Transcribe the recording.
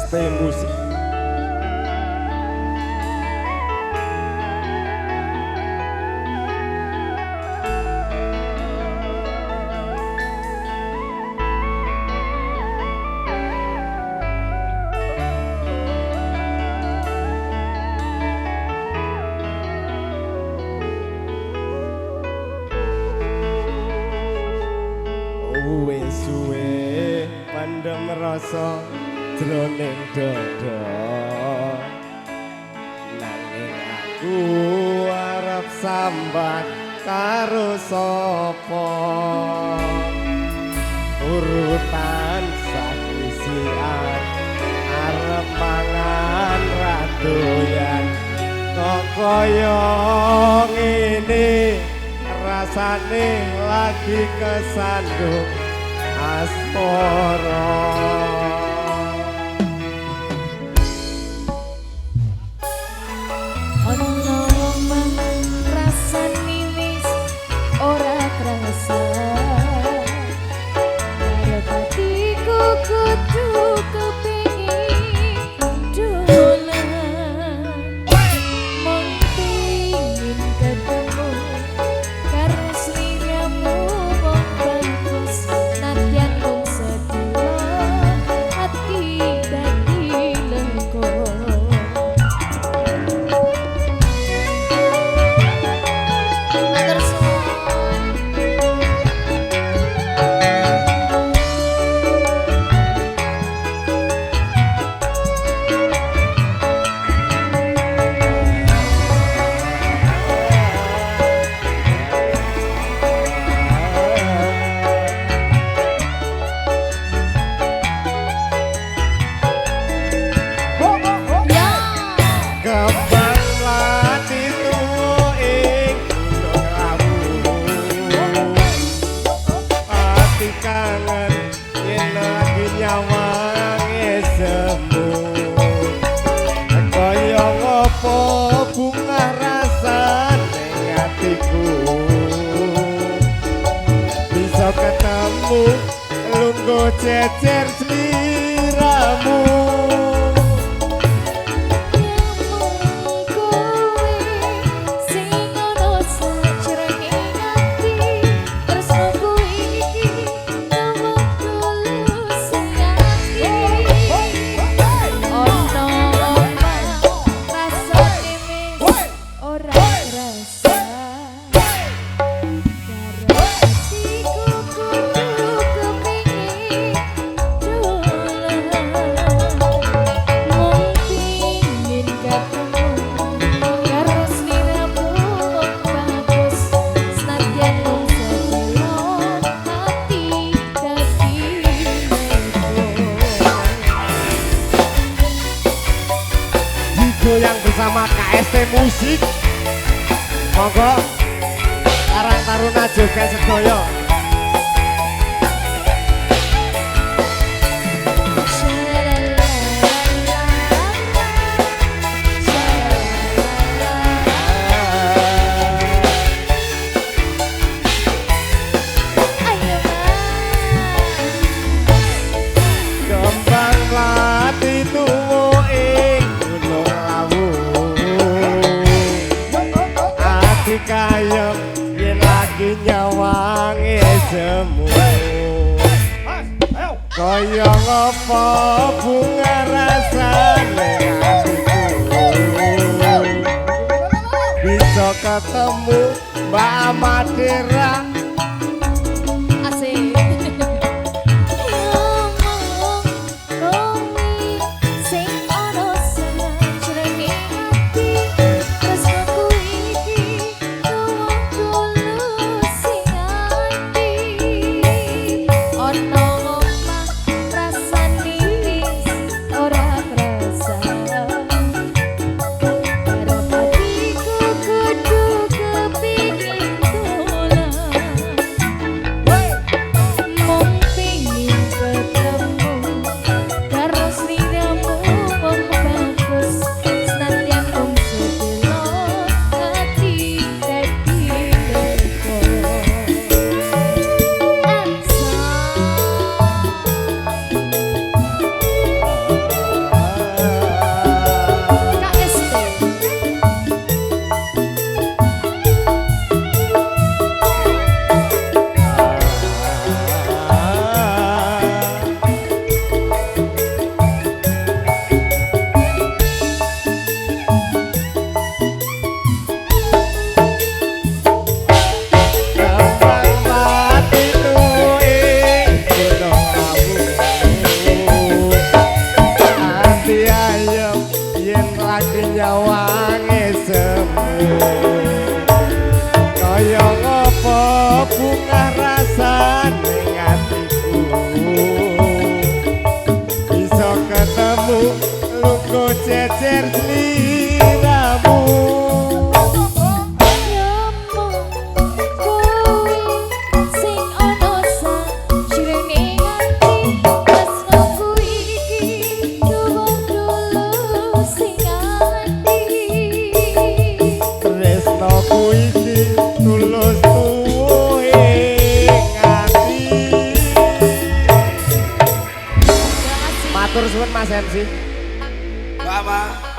KST Musik. Wis suwe pandem rasa jroning dada nanging aku arep sambat karo sapa urutan sakisian arep mangan radoyan kok kaya ngene rasane lagi kesandung asmara. Ono omah rasane wis ora krasa karo hatiku kudu kepengin dolan mung pengin ketemu karo sliramu wong bagus nadyan mung sedina hati dadi lega. Ketemu lungguh cecer sliramu yang bersama KST Musik. Monggo Karang Taruna Joget Sedoyo. Kembang melati tuwo kayem yen lagi nyawange semu kaya ngopo bunga rasane atiku bisa ketemu Mbak Madera. bunga rasane atiku bisa ketemu luku cecer sliramu tresnoku iki tulus tuwe ngati matur suwun Mas MC Bapak